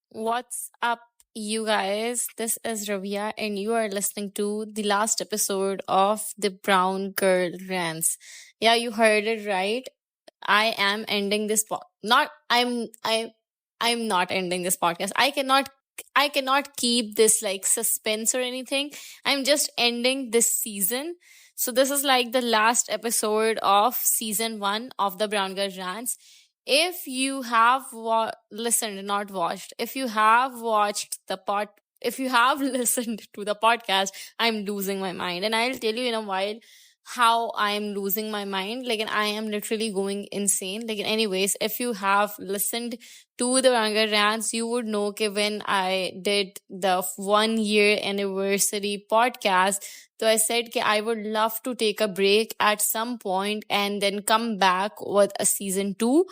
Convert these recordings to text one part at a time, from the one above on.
What's up, you guys? This is Ravia, and you are listening to the last episode of the Brown Girl Rants. Yeah, you heard it right. I am ending this not I'm not ending this podcast. I cannot keep this like suspense or anything. I'm just ending this season. So this is like the last episode of season 1 of the Brown Girl Rants. If you have listened, not watched, if you have watched the if you have listened to the podcast, I'm losing my mind. And I'll tell you in a while how I'm losing my mind. Like, and I am literally going insane. Like, anyways, if you have listened to the Ranga Rants, you would know that when I did the 1 year anniversary podcast, so I said that I would love to take a break at some point and then come back with a season 2.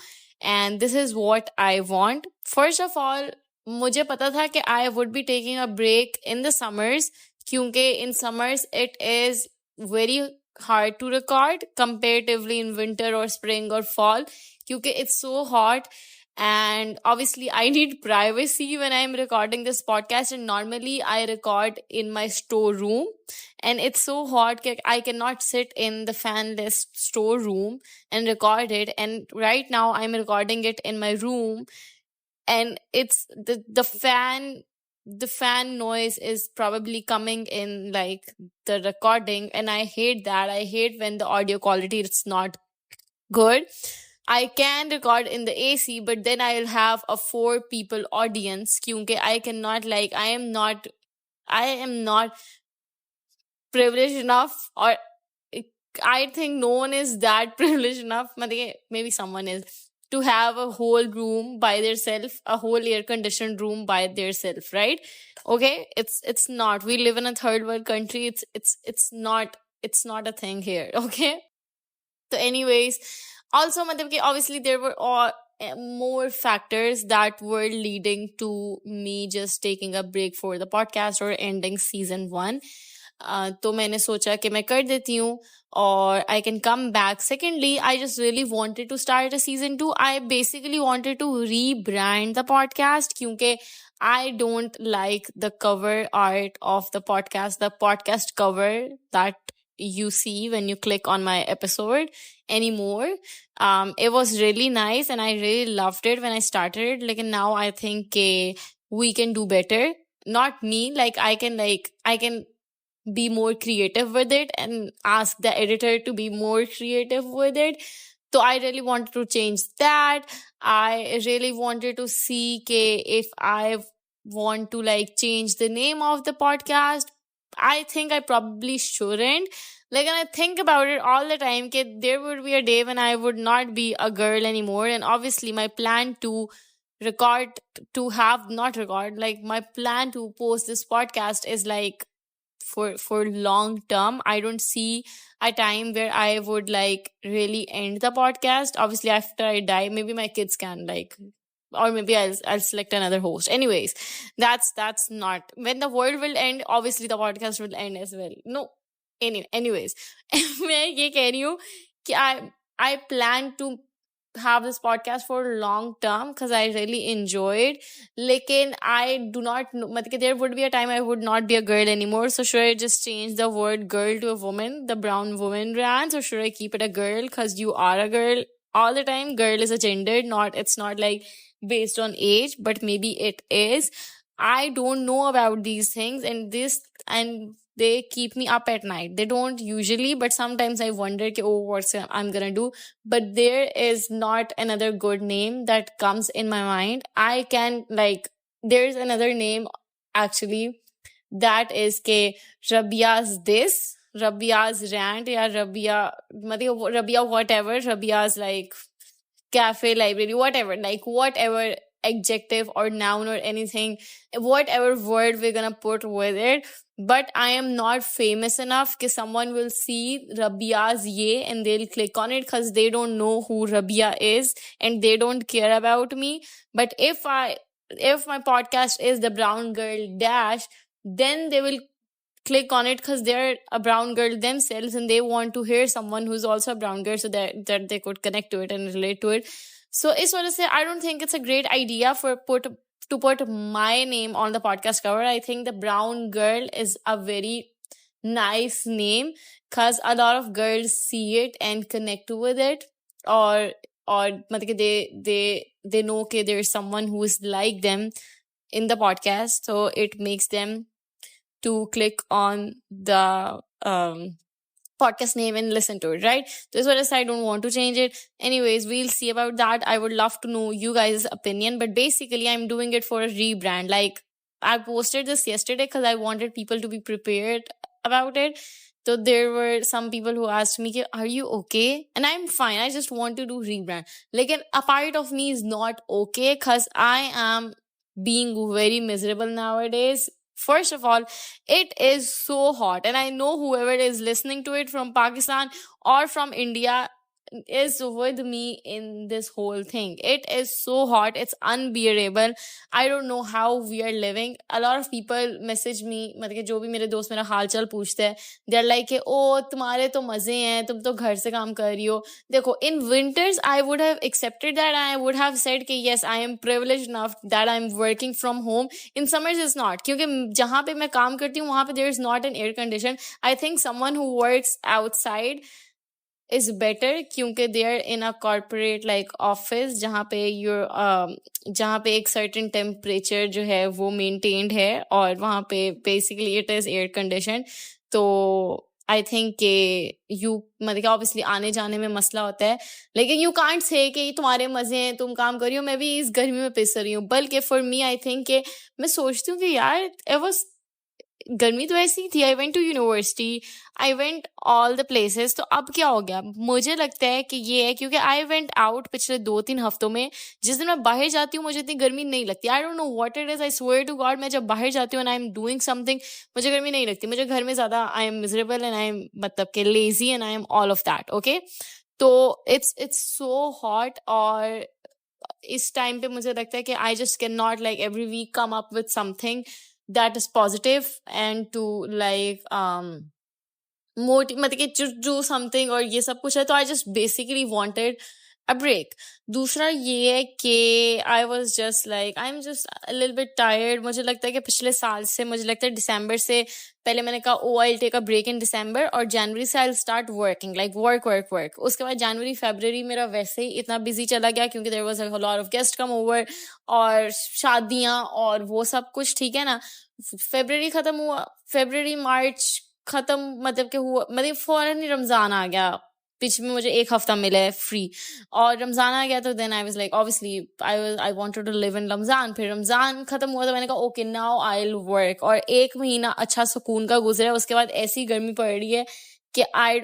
And this is what I want. First of all, मुझे पता था कि I would be taking a break in the summers क्योंकि in summers it is very hard to record comparatively in winter or spring or fall क्योंकि it's so hot. And obviously, I need privacy when I'm recording this podcast. And normally, I record in my storeroom. And it's so hot that I cannot sit in the fanless storeroom and record it. And right now, I'm recording it in my room. And it's the fan noise is probably coming in like the recording. And I hate that. I hate when the audio quality is not good. I can record in the AC, but then I'll have a 4 people audience. Kyunke I am not privileged enough, or I think no one is that privileged enough. Maybe someone is to have a whole room by themselves, a whole air conditioned room by themselves, right? Okay, it's not. We live in a third world country. It's not a thing here. Okay. So, anyways, also, obviously there were more factors that were leading to me just taking a break for the podcast or ending season 1. तो मैंने सोचा कि मैं कर देती हूँ और I can come back. Secondly, I just really wanted to start a season 2. I basically wanted to rebrand the podcast क्योंकि I don't like the cover art of the podcast cover that you see when you click on my episode anymore. It was really nice and I really loved it when I started. Like, and now I think we can do better. Not me. Like, I can be more creative with it and ask the editor to be more creative with it. So I really wanted to change that. I really wanted to see if I want to like change the name of the podcast. I think I probably shouldn't. Like, and I think about it all the time that there would be a day when I would not be a girl anymore. And obviously my plan to record, to have not record, like my plan to post this podcast is like for long term. I don't see a time where I would like really end the podcast. Obviously, after I die, maybe my kids can like, or maybe I'll select another host. Anyways, that's not when the world will end. Obviously, the podcast will end as well. No, anyways, मैं ये कह रही हूँ कि I plan to have this podcast for long term because I really enjoyed. Lekin I do not know. There would be a time I would not be a girl anymore. So should I just change the word girl to a woman, the brown woman rants, or should I keep it a girl because you are a girl all the time? Girl is a gender, it's not like based on age, but maybe it is. I don't know about these things and they keep me up at night. They don't usually, but sometimes I wonder, what's I'm gonna do. But there is not another good name that comes in my mind. I can there's another name actually that is Rabia's this, Rabia's rant, or Rabia whatever, Rabia's like cafe library, whatever adjective or noun or anything, whatever word we're gonna put with it. But I am not famous enough that someone will see Rabia's ye and they'll click on it because they don't know who Rabia is and they don't care about me. But if my podcast is the Brown Girl Dash, then they will click on it because they're a brown girl themselves and they want to hear someone who's also a brown girl so that they could connect to it and relate to it. So इस वजह से I don't think it's a great idea for to put my name on the podcast cover, I think the brown girl is a very nice name because a lot of girls see it and connect with it, or matlab कि they know that there is someone who is like them in the podcast, so it makes them to click on the podcast name and listen to it, right? So as well as I don't want to change it. Anyways, we'll see about that. I would love to know you guys' opinion, but basically I'm doing it for a rebrand. Like, I posted this yesterday because I wanted people to be prepared about it. So there were some people who asked me, are you okay? And I'm fine. I just want to do rebrand. Like, a part of me is not okay because I am being very miserable nowadays. First of all, it is so hot, and I know whoever is listening to it from Pakistan or from India is with me in this whole thing. It is so hot, it's unbearable. I don't know how we are living. A lot of people message me, मतलब कि जो भी मेरे दोस्त मेरा हाल चाल पूछते हैं, they are like, oh, तुम्हारे तो मजे हैं, तुम तो घर से काम कर रही हो. देखो, in winters I would have accepted that, and I would have said कि yes, I am privileged enough that I am working from home. In summers it's not, क्योंकि जहाँ पे मैं काम करती हूँ वहाँ पे there is not an air condition. I think someone who works outside is better क्योंकि they are in a corporate like office जहाँ पे एक certain temperature जो है वो maintained है, और वहाँ पे basically it is air conditioned. तो I think कि मतलब obviously आने जाने में मसला होता है, लेकिन you can't say कि तुम्हारे मजे हैं, तुम काम कर रही हो, मैं भी इस गर्मी में पिस रही हूँ. बल्कि for me I think कि मैं सोचती हूँ कि यार it was गर्मी तो ऐसी थी. I went to university, I went all the places. तो अब क्या हो गया? मुझे लगता है कि ये है क्योंकि आई वेंट आउट पिछले 2-3 हफ्तों में. जिस दिन मैं बाहर जाती हूँ मुझे इतनी गर्मी नहीं लगती. I don't know what it is. I swear to God, मैं जब बाहर जाती हूँ and I am doing something, मुझे गर्मी नहीं लगती. मुझे घर में ज्यादा I am miserable and I am मतलब के lazy and I am all of that. Okay, तो इट्स सो हॉट. और इस टाइम पे मुझे लगता है कि I just can not like every week come up with something that is positive and to like मतलब कि do something और ये सब कुछ है. तो I just basically wanted a break. दूसरा ये है कि I was just like I'm just a little bit tired. मुझे लगता है कि पिछले साल से, मुझे लगता है दिसंबर से पहले मैंने कहा I'll take a break in December, और जनवरी से I'll start working like work. उसके बाद जनवरी फरवरी मेरा वैसे ही इतना बिजी चला गया क्योंकि there was a lot of guests come over और शादियां और वो सब कुछ, ठीक है ना. फरवरी खत्म हुआ, फरवरी मार्च खत्म, मतलब कि हुआ, मतलब फौरन ही रमजान आ गया. बीच में मुझे 1 हफ्ता मिला है फ्री और रमजान आ गया. तो then I was like obviously I wanted to live in Ramzan. फिर रमजान खत्म हुआ तो मैंने कहा okay now I will work. और 1 महीना अच्छा सुकून का गुजरा. उसके बाद ऐसी गर्मी पड़ रही है कि I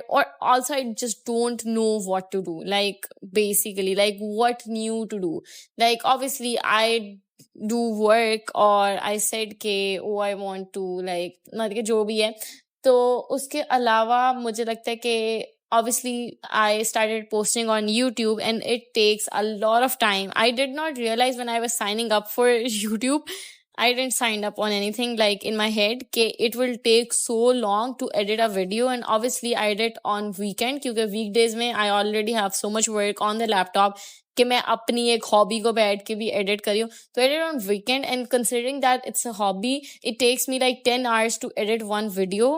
just don't know what to do. Like basically like what new to do. Like obviously I do work और आई सेड के oh I want to like मतलब कि जो भी है. तो उसके अलावा मुझे लगता है कि obviously I started posting on YouTube and it takes a lot of time. I did not realize when I was signing up for YouTube, I didn't sign up on anything like in my head that it will take so long to edit a video. And obviously I edit on weekend because weekdays mein I already have so much work on the laptop कि मैं अपनी एक hobby को बैठ के भी edit करी हूँ. तो edit on weekend and considering that it's a hobby, it takes me like 10 hours to edit 1 video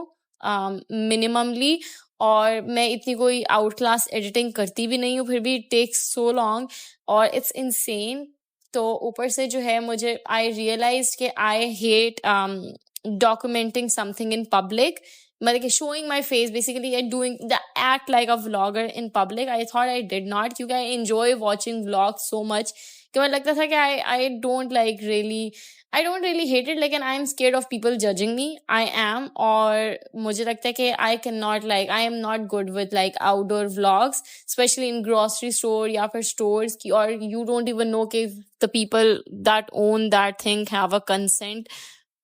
minimally. और मैं इतनी कोई आउट क्लास एडिटिंग करती भी नहीं हूँ, फिर भी इट टेक्स सो लॉन्ग और इट्स इनसेन. तो ऊपर से जो है मुझे आई रियलाइज कि I hate documenting something in public, मतलब showing my face basically and doing the act like a vlogger in public. I thought I did not क्योंकि I enjoy watching vlogs so much कि मुझे लगता था कि I don't really hate it, लेकिन I am scared of people judging me. I am. और मुझे लगता है कि I cannot I am not good with outdoor vlogs, especially in grocery store या फिर stores की, और you don't even know कि the people that own that thing have a consent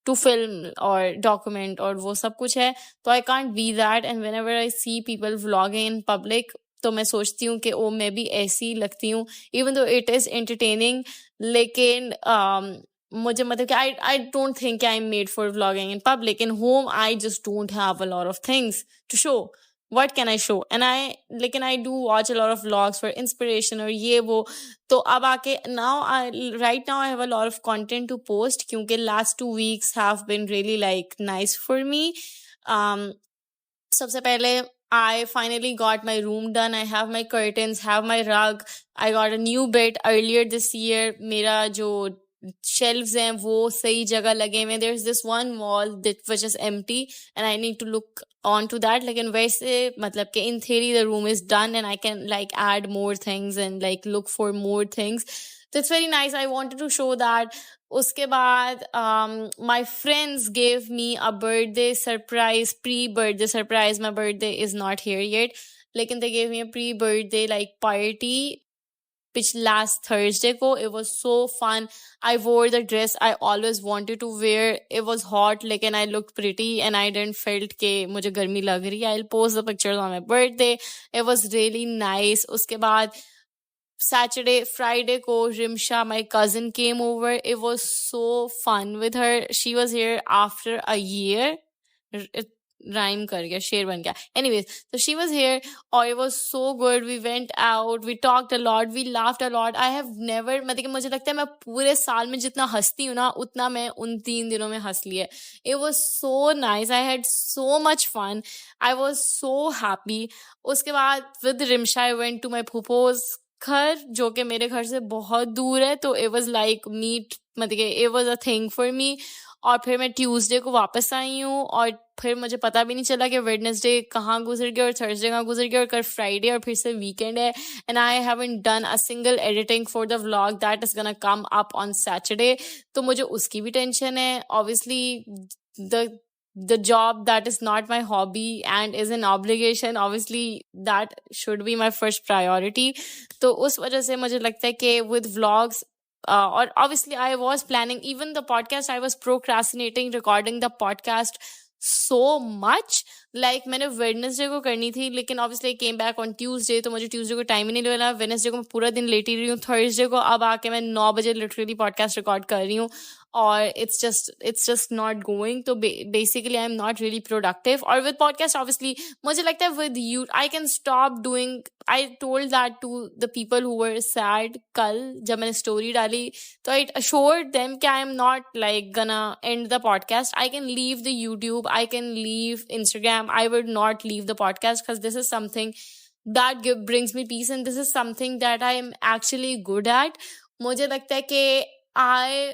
to film or document और वो सब कुछ है. तो I can't be that. And whenever I see people vlogging in public तो मैं सोचती हूँ कि ओ मैं भी ऐसी लगती हूँ, even though it is entertaining. लेकिन मुझे मतलब कि I don't think I'm made for vlogging in public. In home I just don't have a lot of things to show. what can I show? And लेकिन I do watch a lot of vlogs for inspiration और ये वो. तो अब आके right now I have a lot of content to post क्योंकि last 2 weeks have been really like nice for me. सबसे पहले I finally got my room done. I have my curtains, have my rug. I got a new bed earlier this year. मेरा जो shelves हैं वो सही जगह लगे हुए. There's this one wall that was just empty and I need to look onto that. लेकिन वैसे मतलब कि in theory the room is done and I can like add more things and like look for more things. So it's very nice. I wanted to show that. उसके बाद my friends gave me a birthday surprise, pre-birthday surprise. My birthday is not here yet. लेकिन they gave me a pre-birthday like party which last Thursday ko. It was so fun. I wore the dress I always wanted to wear. It was hot, lekin I looked pretty and I didn't felt ke mujhe garmi lag rahi hai. I'll post the pictures on my birthday. It was really nice. Uske baad Friday ko Rimsha, my cousin, came over. It was so fun with her. She was here after a year. It rhyme kar gaya, sher ban gaya. Anyways, so she was here. Oh, it was so good. We went out. We talked a lot. We laughed a lot. I have never, मतलब मुझे लगता है मैं पूरे साल में जितना हंसती हूँ ना उतना मैं उन 3 दिनों में हंस ली है. It was so nice. I had so much fun. I was so happy. उसके बाद with Rimsha I went to my phupo's घर जो कि मेरे घर से बहुत दूर है. तो it was like meet, मतलब it was a thing for me. और फिर मैं ट्यूसडे को वापस आई हूँ और फिर मुझे पता भी नहीं चला कि वेडनेसडे कहाँ गुजर गया और थर्सडे कहाँ गुजर गया और कल फ्राइडे और फिर से वीकेंड है. And I haven't done a single editing for the vlog that is gonna come up on Saturday. तो मुझे उसकी भी टेंशन है. Obviously the job that is not my hobby and is an obligation, obviously that should be my first priority. तो उस वजह से मुझे लगता है कि with vlogs or obviously I was planning even the podcast. I was procrastinating recording the podcast so much. like मैंने Wednesday को करनी थी लेकिन obviously I came back on Tuesday. तो मुझे ट्यूसडे को टाइम ही नहीं मिला. वेडनेसडे को मैं पूरा दिन लेटी रही हूँ. थर्सडे को अब आके मैं 9 बजे लिटरली पॉडकास्ट रिकॉर्ड कर रही हूँ और it's just not going. तो basically I'm not really productive. और with podcast obviously मुझे लगता है with you I can stop doing. I told that to the people who were sad कल जब मैंने story डाली. तो I assured them कि I am not like gonna end the podcast. I can leave the YouTube, I can leave Instagram. I would not leave the podcast because this is something that brings me peace and this is something that I am actually good at. मुझे लगता है कि I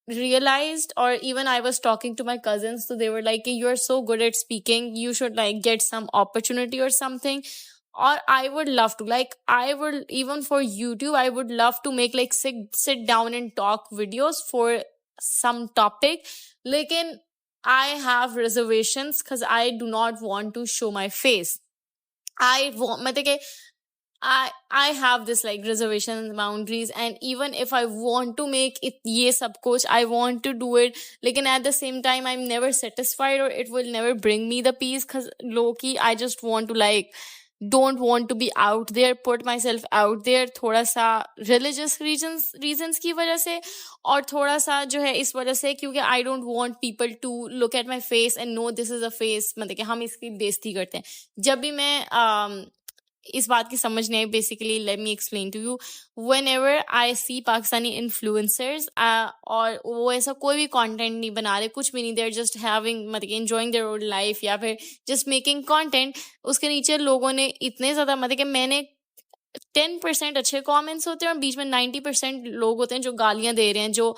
realized, or even I was talking to my cousins, so they were like, you're so good at speaking, you should like get some opportunity or something. Or I would love to, like I would, even for YouTube I would love to make like sit down and talk videos for some topic. Lekin I have reservations because I do not want to show my face. I have this like reservation and boundaries, and even if I want to make it ye sab kuch, I want to do it. Lekin at the same time I'm never satisfied, or it will never bring me the peace because low-key I just want to like don't want to be out there, put myself out there. थोड़ा सा religious reasons की वजह से और थोड़ा सा जो है इस वजह से क्योंकि I don't want people to look at my face and know this is a face. मतलब कि हम इसकी बेइज्जती करते हैं. जब भी मैं इस बात की समझ नहीं आई, basically let me explain to you. Whenever I see Pakistani influencers और वो ऐसा कोई भी कंटेंट नहीं बना रहे, कुछ भी नहीं, देयर जस्ट हैविंग मतलब एंजॉयिंग देयर ओन लाइफ या फिर जस्ट मेकिंग कंटेंट, उसके नीचे लोगों ने इतने ज़्यादा मतलब कि मैंने 10% अच्छे कमेंट्स होते हैं और बीच में 90% लोग होते हैं जो गालियां दे रहे हैं, जो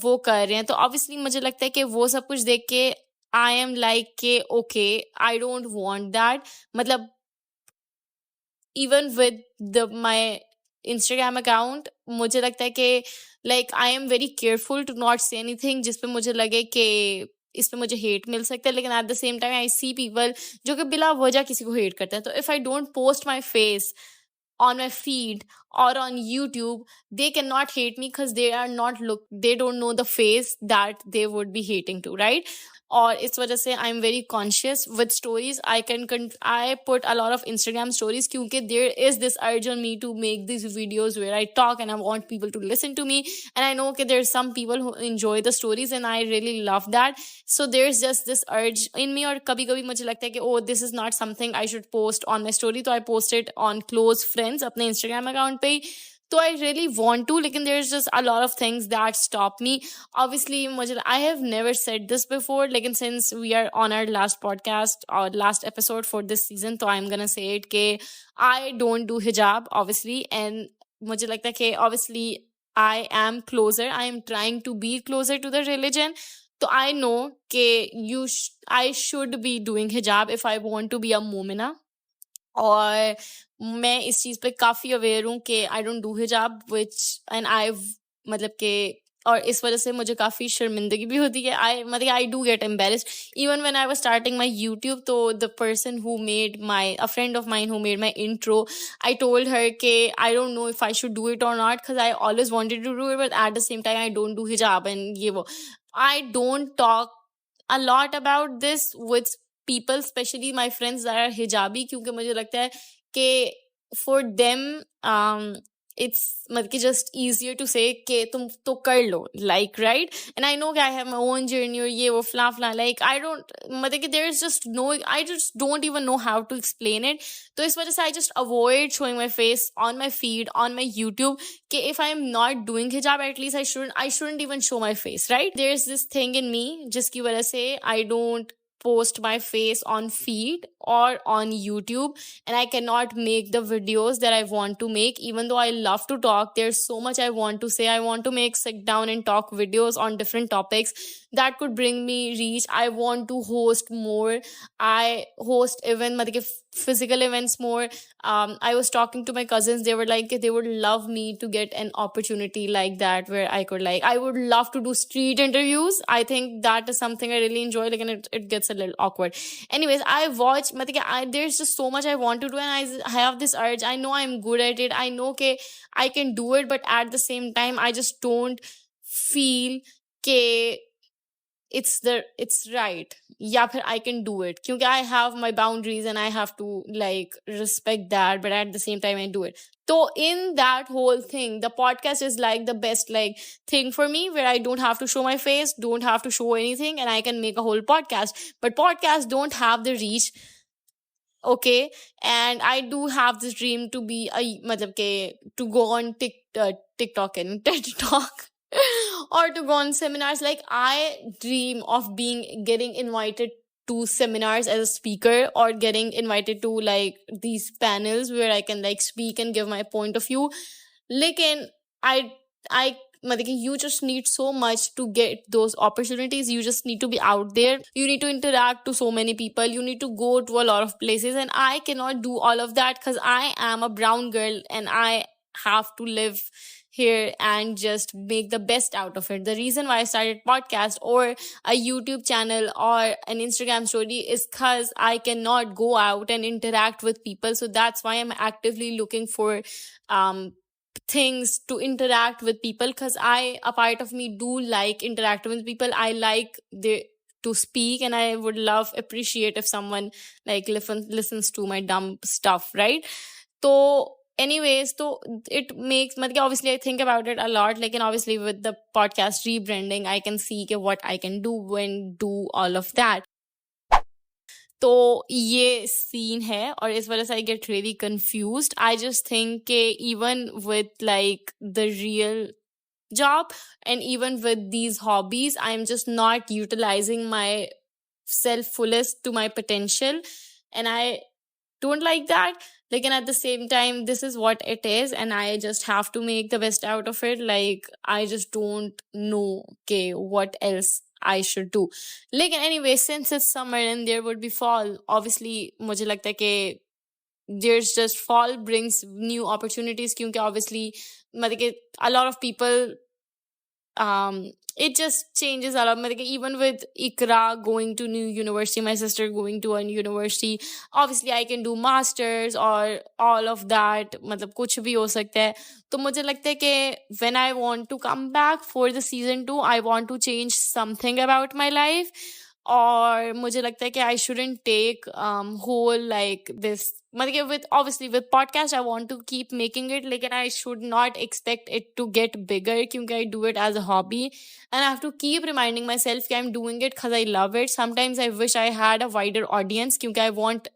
वो कर रहे हैं. तो ऑब्वियसली मुझे लगता है कि वो सब कुछ देख के आई एम लाइक के okay, I don't want that. मतलब even with my Instagram account, मुझे लगता है कि like I am very careful to not say anything जिस पे मुझे लगे कि इस पे मुझे hate मिल सकता है. लेकिन at the same time I see people जो कि बिला वजह किसी को hate करते हैं. तो if I don't post my face on my feed or on YouTube, they cannot hate me because they don't know the face that they would be hating to, right? और इस वजह से I am very conscious with stories. I put a lot of Instagram stories क्योंकि there is this urge on me to make these videos where I talk and I want people to listen to me, and I know that there's some people who enjoy the stories and I really love that. So there's just this urge in me, और कभी कभी मुझे लगता है कि oh, this is not something I should post on my story, तो I post it on close friends अपने Instagram account पे. So I really want to, लेकिन there's just a lot of things that stop me. Obviously, I have never said this before, लेकिन since we are on our last podcast or last episode for this season, so I'm gonna say it कि I don't do hijab, obviously, and मुझे लगता है कि obviously I am closer. I am trying to be closer to the religion. So I know कि I should be doing hijab if I want to be a mu'mina. और मैं इस चीज पे काफी अवेयर हूँ कि आई don't do hijab and I मतलब कि और इस वजह से मुझे काफी शर्मिंदगी भी होती है. I do get embarrassed even when I was starting my YouTube. तो the person who made a friend of mine who made my intro, I told her के I don't know if I should do it और not because I always wanted to do it but at the same time I don't do hijab and ये वो. I don't talk a lot about this with people, especially my friends that are hijabi, क्योंकि मुझे लगता है कि for them it's मतलब कि just easier to say कि तुम तो कर लो, like, right? And I know that I have my own journey और ये वो fla like I don't मतलब कि there is just no, I just don't even know how to explain it. तो इस वजह से I just avoid showing my face on my feed on my YouTube कि if I am not doing hijab at least I shouldn't even show my face, right? There's this thing in me जिसकी वजह से I don't post my face on feed or on YouTube, and I cannot make the videos that I want to make. Even though I love to talk, there's so much I want to say. I want to make sit down and talk videos on different topics that could bring me reach. I want to host more. I host even physical events more. I was talking to my cousins. They were like, they would love me to get an opportunity like that where I would love to do street interviews. I think that is something I really enjoy. Like, and it gets a little awkward. Anyways, I watch. There's just so much I want to do, and I have this urge. I know I'm good at it. I know I can do it, but at the same time, I just don't feel that it's right. Yeah, I can do it because I have my boundaries and I have to respect that, but at the same time I do it. So in that whole thing, the podcast is the best thing for me, where I don't have to show my face, don't have to show anything, and I can make a whole podcast. But podcasts don't have the reach. Okay, and I do have this dream to be to go on TikTok and TED Talk or to go on seminars. I dream of getting invited to seminars as a speaker, or getting invited to these panels where I can speak and give my point of view. I you just need so much to get those opportunities. You just need to be out there. You need to interact to so many people. You need to go to a lot of places, and I cannot do all of that because I am a brown girl and I have to live here and just make the best out of it. The reason why I started podcast or a YouTube channel or an Instagram story is because I cannot go out and interact with people. So that's why I'm actively looking for things to interact with people, because a part of me do like interacting with people. I like to speak, and I would appreciate if someone listens to my dumb stuff, right? So anyways, so it makes obviously I think about it a lot, and obviously with the podcast rebranding, I can see what I can do and do all of that. तो ये scene है, और इस वजह से I get really confused. I just think even with the real job and even with these hobbies, I'm just not utilizing my self fullest to my potential, and I don't like that. And at the same time, this is what it is, and I just have to make the best out of it. I just don't know what else I should do. Anyway, since it's summer and there would be fall, obviously मुझे लगता है कि there's just fall brings new opportunities, क्योंकि obviously a lot of people it just changes a lot. Like, even with Ikra going to new university, my sister going to a university, obviously I can do masters or all of that. मतलब कुछ भी हो सकता है. तो मुझे लगता है कि when I want to come back for the season 2, I want to change something about my life. और मुझे लगता है कि I shouldn't take whole like this. मतलब with obviously with podcast I want to keep making it, लेकिन I should not expect it to get bigger क्योंकि I do it as a hobby and I have to keep reminding myself that I'm doing it because I love it. Sometimes I wish I had a wider audience क्योंकि I want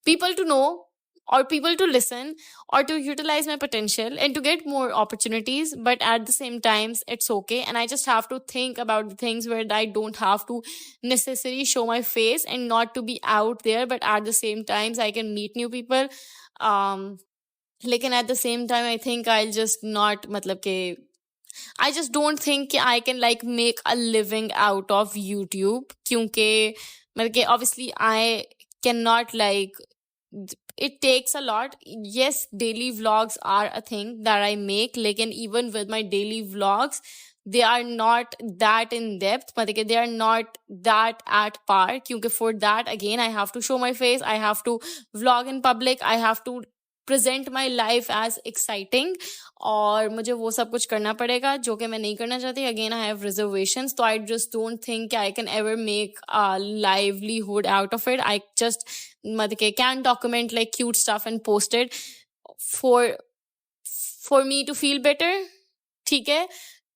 people to know or people to listen or to utilize my potential and to get more opportunities, but at the same times it's okay, and I just have to think about the things where I don't have to necessarily show my face and not to be out there, but at the same times I can meet new people. Lekin at the same time I think I'll just not matlab ke I just don't think I can like make a living out of YouTube kyunki obviously I cannot like, it takes a lot. Yes, daily vlogs are a thing that I make, lekin even with my daily vlogs they are not that in depth, they are not that at par kyunki for that again I have to show my face, I have to vlog in public, I have to present my life as exciting और मुझे वो सब कुछ करना पड़ेगा जो कि मैं नहीं करना चाहती. Again I have reservations, so I just don't think I can ever make a livelihood out of it. I just can document like cute stuff and post it for me to feel better. ठीक है,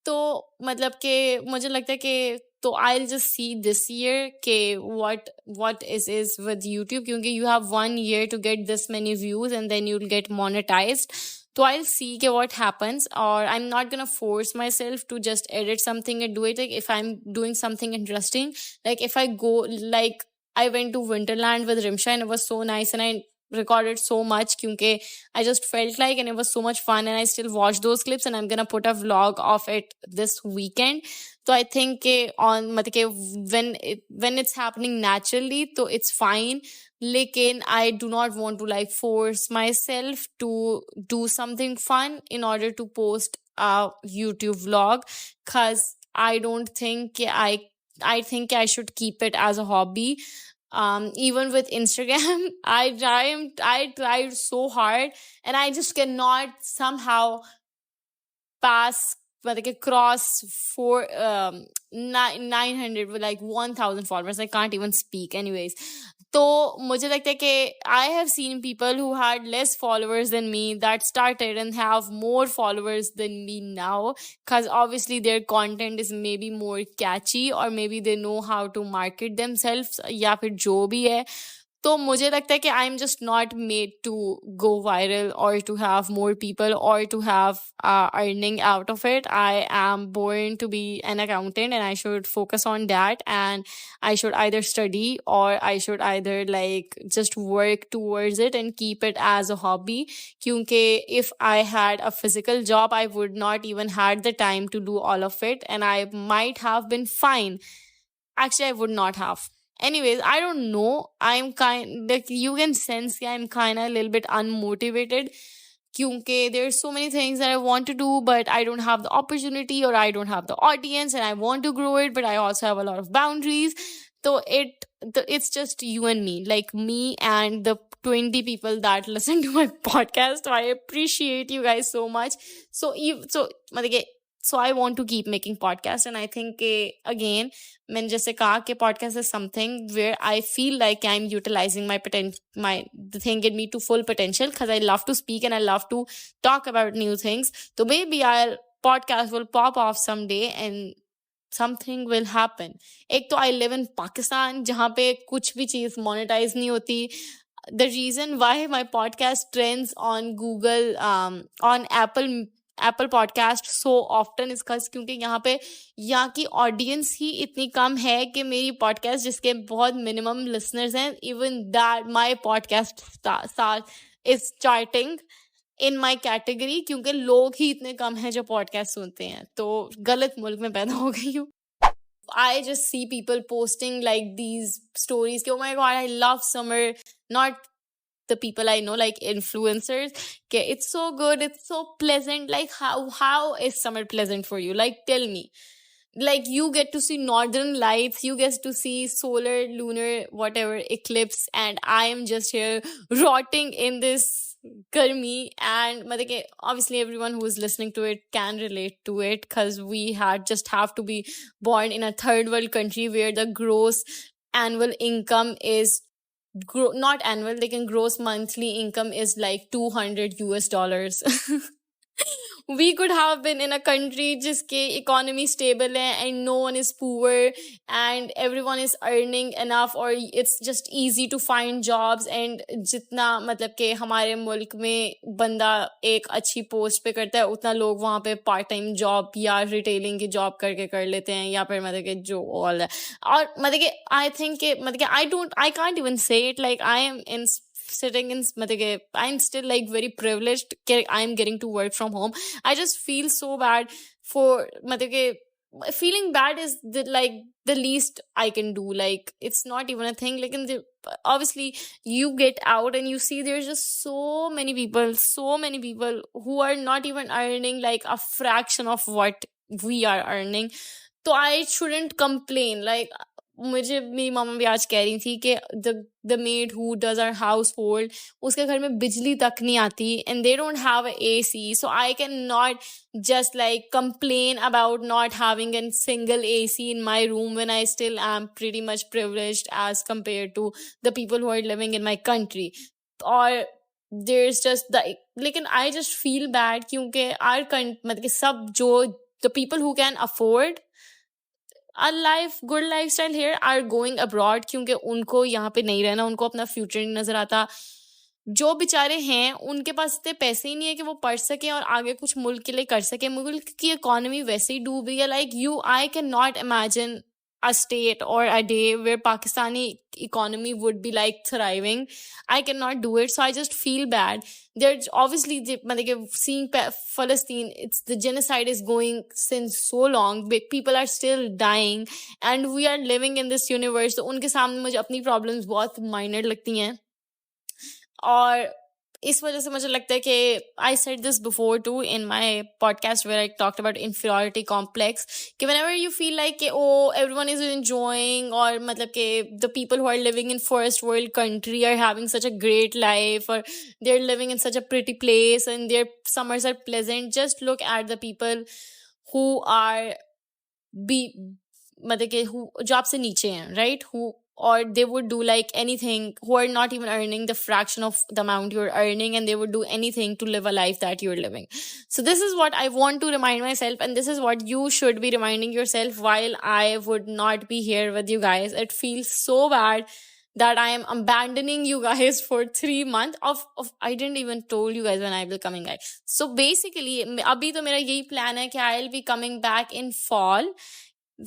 तो मतलब कि मुझे लगता है कि तो I'll just see this year के what is with YouTube क्योंकि you have 1 year to get this many views and then you'll get monetized. So I'll see what happens, or I'm not gonna force myself to just edit something and do it. Like if I'm doing something interesting, like if I go, like I went to Winterland with Rimsha and it was so nice and I recorded so much kyunki I just felt like, and it was so much fun, and I still watch those clips and I'm gonna put a vlog of it this weekend. So I think on when it's happening naturally, so it's fine. Lekin I do not want to like force myself to do something fun in order to post a YouTube vlog, because I don't think I think I should keep it as a hobby. Even with Instagram, I tried so hard and I just cannot somehow pass cross 900 with like 1000 followers. I can't even speak anyways. So मुझे लगता है कि I have seen people who had less followers than me that started and have more followers than me now, because obviously their content is maybe more catchy or maybe they know how to market themselves या फिर जो भी है. तो मुझे लगता है कि I'm just not made to go viral or to have more people or to have earning out of it. I am born to be an accountant and I should focus on that, and I should either study or I should either like just work towards it and keep it as a hobby. Kyunki if I had a physical job, I would not even had the time to do all of it, and I might have been fine. Actually, I would not have. Anyways, I don't know. I'm kind like you can sense I'm kind of a little bit unmotivated. Kyunki there's so many things that I want to do, but I don't have the opportunity or I don't have the audience, and I want to grow it, but I also have a lot of boundaries. So it's just you and me, like me and the 20 people that listen to my podcast. So I appreciate you guys so much. So I want to keep making podcasts, and I think again, मैंने जैसे कहा कि podcast is something where I feel like I'm utilizing my the thing in me to full potential, because I love to speak and I love to talk about new things. So maybe our podcast will pop off someday and something will happen. एक तो I live in Pakistan जहाँ पे कुछ भी चीज़ monetize नहीं होती. The reason why my podcast trends on Google, on Apple podcast so often is क्योंकि यहाँ की audience ही इतनी कम है कि मेरी podcast जिसके बहुत minimum listeners हैं, even that my podcast is charting in my category क्योंकि लोग ही इतने कम हैं जो podcast सुनते हैं. तो गलत मुल्क में पैदा हो गई हूँ. I just see people posting like these stories. Oh my god, I love summer. Not the people I know, like influencers. Okay, it's so good, it's so pleasant. Like how is summer pleasant for you? Like tell me. Like you get to see northern lights, you get to see solar, lunar, whatever eclipse, and I am just here rotting in this garmi. And matlab कि obviously everyone who is listening to it can relate to it, because we had just have to be born in a third world country where the gross annual income is not annual, they can gross monthly income is like $200. We could have been in a country जिसके economy stable है and no one is poor and everyone is earning enough, or it's just easy to find jobs. And जितना मतलब कि हमारे मुल्क में बंदा एक अच्छी पोस्ट पे करता है, उतना लोग वहाँ पे पार्ट टाइम जॉब या रिटेलिंग की जॉब करके कर लेते हैं, या फिर मतलब कि जो ऑल है. और मतलब कि आई थिंक मतलब कि आई कांट इवन से it like I am in sitting in matlab I'm still like very privileged I'm getting to work from home. I just feel so bad for matlab feeling bad is like the least I can do. Like it's not even a thing. Like obviously you get out and you see there's just so many people who are not even earning like a fraction of what we are earning. So I shouldn't complain. Like मुझे मेरी मामा भी आज कह रही थी कि the maid who does our household, उसके घर में बिजली तक नहीं आती and they don't have a AC. So I cannot just like complain about not having a single AC in my room when I still am pretty much privileged as compared to the people who are living in my country. Or there's just लेकिन I just feel bad क्योंकि our मतलब कि सब जो the people who can afford a good lifestyle here are going abroad क्योंकि उनको यहाँ पे नहीं रहना, उनको अपना फ्यूचर नहीं नजर आता. जो बेचारे हैं उनके पास इतने पैसे ही नहीं है कि वो पढ़ सके और आगे कुछ मुल्क के लिए कर सके. मुल्क की इकोनॉमी वैसे ही डूब रही है. Like I can not imagine a state or a day where Pakistani economy would be like thriving. I cannot do it. So I just feel bad. There's obviously seeing Palestine, it's the genocide is going since so long. People are still dying and we are living in this universe. So उनके सामने मुझे अपनी problems बहुत minor लगती हैं. और इस वजह से मुझे लगता है कि I said this before too in my podcast where I talked about inferiority complex कि whenever you feel like oh everyone is enjoying और मतलब कि the people who are living in first world country are having such a great life or they're living in such a pretty place and their summers are pleasant, just look at the people who are मतलब कि who जो आपसे नीचे हैं, right, who or they would do like anything, who are not even earning the fraction of the amount you're earning, and they would do anything to live a life that you're living. So this is what I want to remind myself, and this is what you should be reminding yourself while I would not be here with you guys. It feels so bad that I am abandoning you guys for 3 months of I didn't even told you guys when I will coming back. So basically abhi to mera yahi plan hai ki I'll be coming back in fall.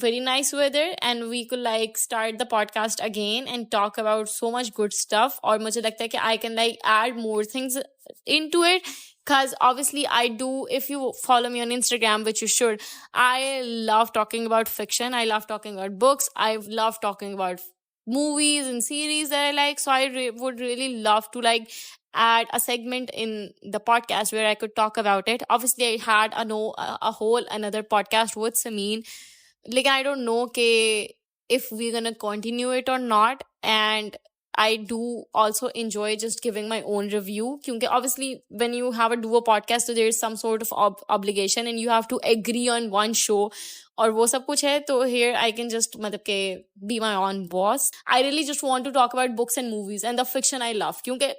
Very nice weather and we could like start the podcast again and talk about so much good stuff. Or मुझे लगता है कि I can like add more things into it because obviously I do, if you follow me on Instagram, which you should, I love talking about fiction, I love talking about books, I love talking about movies and series that I like. So I would really love to like add a segment in the podcast where I could talk about it. Obviously I had a whole another podcast with Sameen. Like I don't know if we're gonna continue it or not, and I do also enjoy just giving my own review because obviously when you have a duo podcast so there is some sort of obligation and you have to agree on one show और वो सब कुछ है. तो here I can just मतलब के be my own boss. I really just want to talk about books and movies and the fiction I love क्योंकि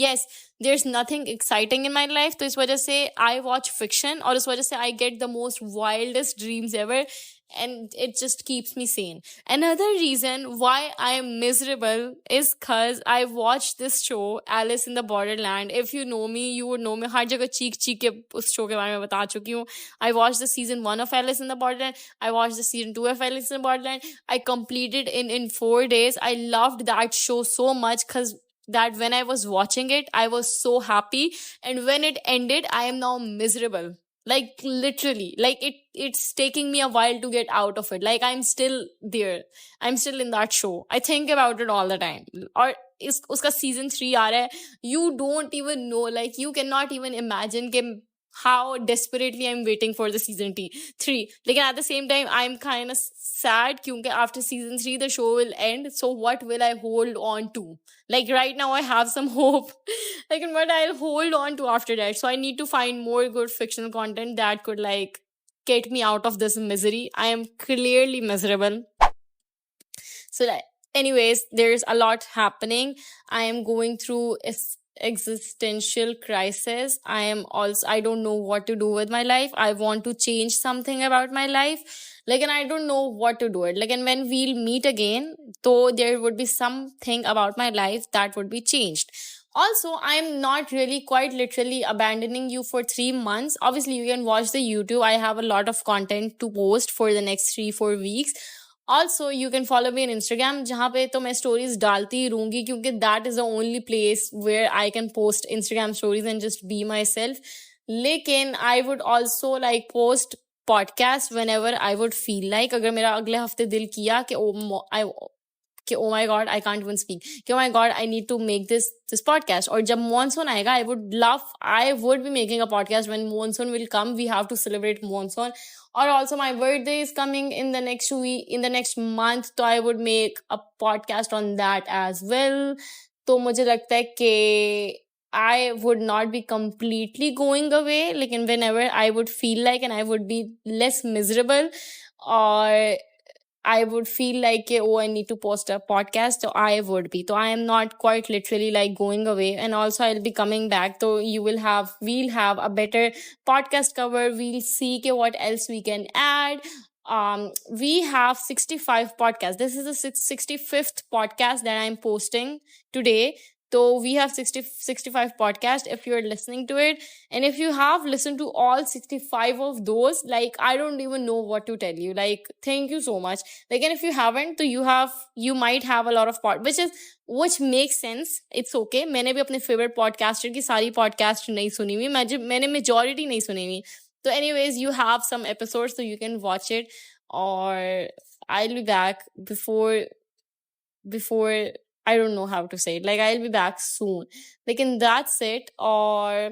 yes, there's nothing exciting in my life. तो इस वजह से I watch fiction और इस वजह से I get the most wildest dreams ever. And it just keeps me sane. Another reason why I am miserable is because I watched this show, Alice in the Borderland. If you know me, you would know me. हर जगह चीख के उस show के बारे में बता चुकी हूँ. I watched the season 1 of Alice in the Borderland. I watched the season 2 of Alice in the Borderland. I completed in 4 days. I loved that show so much because that when I was watching it, I was so happy. And when it ended, I am now miserable. Like literally, like it's taking me a while to get out of it. Like I'm still there. I'm still in that show. I think about it all the time. Or is uska season 3 aa raha hai. You don't even know, like you cannot even imagine कि how desperately I'm waiting for the season 3. Like at the same time, I'm kind of sad because after season 3, the show will end. So what will I hold on to? Like right now, I have some hope. Like what I'll hold on to after that. So I need to find more good fictional content that could like get me out of this misery. I am clearly miserable. So like, anyways, there's a lot happening. I am going through existential crisis. I don't know what to do with my life. I want to change something about my life. Like, and I don't know what to do it. Like, and when we'll meet again, though there would be something about my life that would be changed. Also, I'm not really quite literally abandoning you for 3 months. Obviously, you can watch the YouTube. I have a lot of content to post for the next 3-4 weeks. Also, you can follow me on Instagram, जहाँ पे तो मैं stories डालती ही रहूंगी क्योंकि that is the only place where I can post Instagram stories and just be myself. लेकिन I would also like post podcast whenever I would feel like. अगर मेरा अगले हफ्ते दिल किया कि oh my god, I can't even speak. Oh my god, I need to make this podcast. Or जब monsoon आएगा, I would be making a podcast when monsoon will come. We have to celebrate monsoon. Or also my birthday is coming in the next week, in the next month, so I would make a podcast on that as well. तो मुझे लगता है कि I would not be completely going away. Like, whenever I would feel like, and I would be less miserable, or I would feel like, oh, I need to post a podcast. So I would be. So I am not quite literally like going away. And also I'll be coming back. So we'll have a better podcast cover. We'll see what else we can add. We have 65 podcasts. This is the 65th podcast that I'm posting today. So we have 65 podcasts if you're listening to it. And if you have listened to all 65 of those, like, I don't even know what to tell you. Like, thank you so much. Like, and if you haven't, so you might have a lot of which makes sense. It's okay. मैंने भी अपने favorite podcaster की सारी podcast नहीं सुनी हुई. मैंने majority नहीं सुनी हुई. So anyways, you have some episodes so you can watch it, or I'll be back before I don't know how to say it. Like, I'll be back soon. Like, and that's it. Or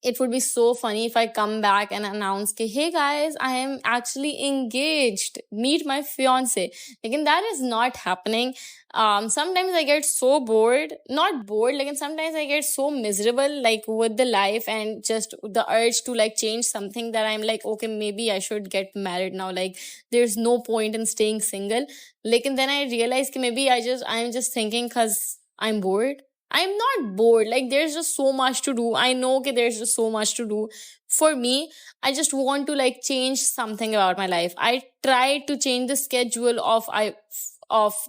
it would be so funny if I come back and announce, hey guys, I am actually engaged. Meet my fiance. Like, and that is not happening. Sometimes I get so bored. Not bored, like, and sometimes I get so miserable, like, with the life and just the urge to, like, change something that I'm like, okay, maybe I should get married now. Like, there's no point in staying single. Like, and then I realized maybe I'm just thinking because I'm bored. I'm not bored. Like, there's just so much to do. I know there's just so much to do. For me, I just want to, like, change something about my life. I tried to change the schedule of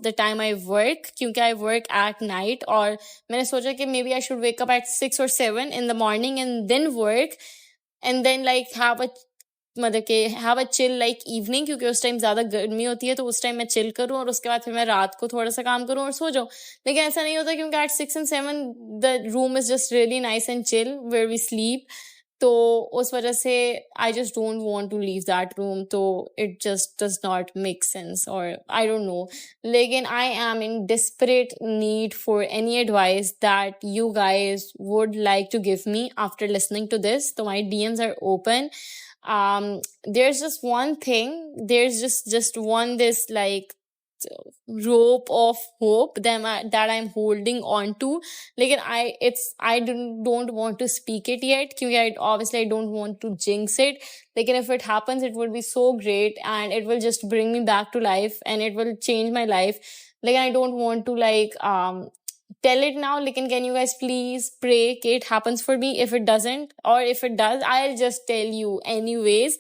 the time I work, because I work at night. Or मैंने सोचा कि maybe I should wake up at 6 or 7 in the morning and then work, and then, like, have a chill like evening, क्योंकि उस time ज्यादा गर्मी होती है, तो उस टाइम मैं chill करूं और उसके बाद फिर मैं रात को थोड़ा सा काम करूं और सो जाऊं. लेकिन ऐसा नहीं होता क्योंकि at 6 and 7 the room is just really nice and chill where we sleep. तो उस वजह से I just don't want to leave that room. तो it just does not make sense, or I don't know. लेकिन I am in desperate need for any advice that you guys would like to give me after listening to this. So my DMs are open. There's just one thing. There's just one this like rope of hope that I'm holding on to. Like, I don't want to speak it yet because I don't want to jinx it. Like, if it happens, it would be so great and it will just bring me back to life and it will change my life. Like, I don't want to like tell it now. Like, can you guys please pray it happens for me? If it doesn't, or if it does, I'll just tell you anyways.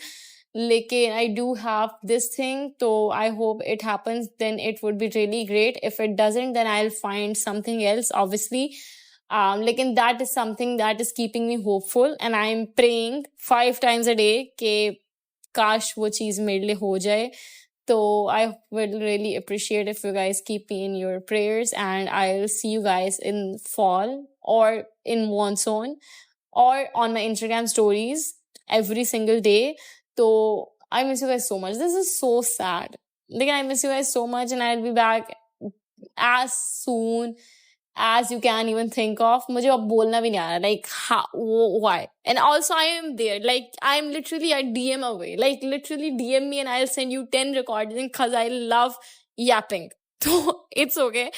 Like, I do have this thing, so I hope it happens. Then it would be really great. If it doesn't, then I'll find something else, obviously. Like, and that is something that is keeping me hopeful, and I'm praying 5 times a day कि काश वो चीज मेरे लिए हो जाए. So I would really appreciate if you guys keep me in your prayers, and I'll see you guys in fall or in monsoon or on my Instagram stories. every single day. So I miss you guys so much. This is so sad. Like, I miss you guys so much, and I'll be back as soon as you can even think of. मुझे अब बोलना भी नहीं आ रहा. Like, how, why? And also, I am there. Like, I'm literally a DM away. Like, literally DM me and I'll send you 10 recordings because I love yapping. So it's okay.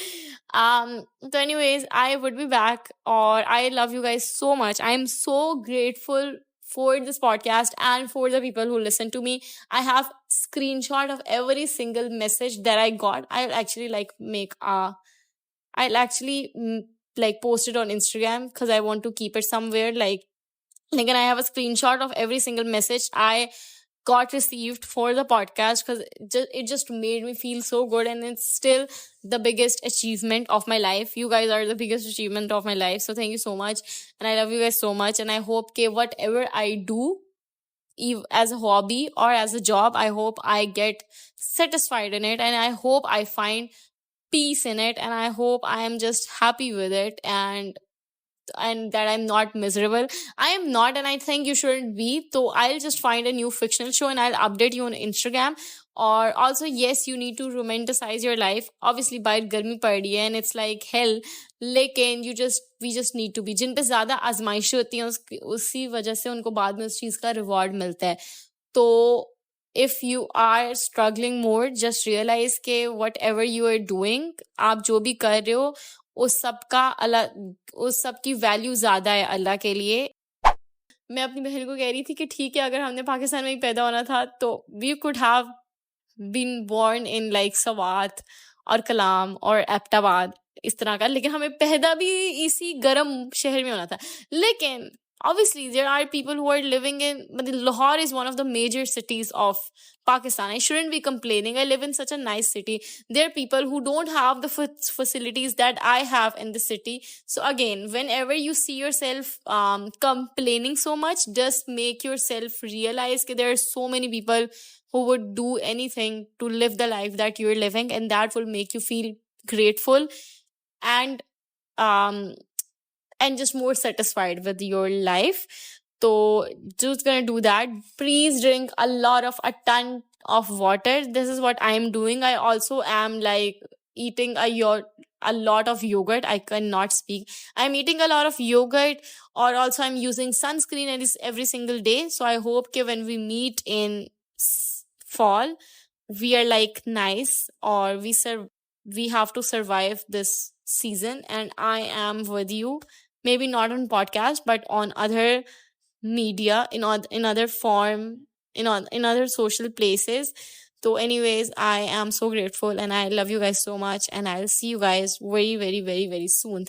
So anyways, I would be back, or I love you guys so much. I am so grateful for this podcast and for the people who listen to me. I have screenshot of every single message that I got. I'll actually like post it on Instagram because I want to keep it somewhere. Like, and I have a screenshot of every single message I got received for the podcast because it just made me feel so good, and it's still the biggest achievement of my life. You guys are the biggest achievement of my life, so thank you so much, and I love you guys so much, and I hope that whatever I do as a hobby or as a job, I hope I get satisfied in it, and I hope I find peace in it, and I hope I am just happy with it, and that I'm not miserable. I am not, and I think you shouldn't be. So I'll just find a new fictional show and I'll update you on Instagram. Or also, yes, you need to romanticize your life. Obviously, बाहर गर्मी पड़ रही है and it's like hell. लेकिन we just need to be. जिन पे ज़्यादा आजमाइशें होती हैं उसी वजह से उनको बाद में उस चीज़ का रिवॉर्ड मिलता है. तो if you are struggling more, just realize के whatever you are doing, आप जो भी कर रहे हो, उस सब की वैल्यू ज्यादा है अल्लाह के लिए. मैं अपनी बहन को कह रही थी कि ठीक है, अगर हमने पाकिस्तान में ही पैदा होना था तो we could have been born in like Swat और कलाम और एबटाबाद इस तरह का, लेकिन हमें पैदा भी इसी गर्म शहर में होना था. लेकिन obviously there are people who are living in Lahore is one of the major cities of Pakistan. I shouldn't be complaining. I live in such a nice city. There are people who don't have the facilities that I have in the city. So again, whenever you see yourself complaining so much, just make yourself realize that there are so many people who would do anything to live the life that you're living, and that will make you feel grateful and just more satisfied with your life. So just gonna do that. Please drink a ton of water. This is what I'm doing. I also am like eating a lot of yogurt. I cannot speak. I'm eating a lot of yogurt, or also I'm using sunscreen every single day. So I hope that when we meet in fall, we are like nice, or we have to survive this season, and I am with you. Maybe not on podcast, but on other media, in other form, in other social places. So anyways, I am so grateful and I love you guys so much, and I'll see you guys very, very, very, very soon.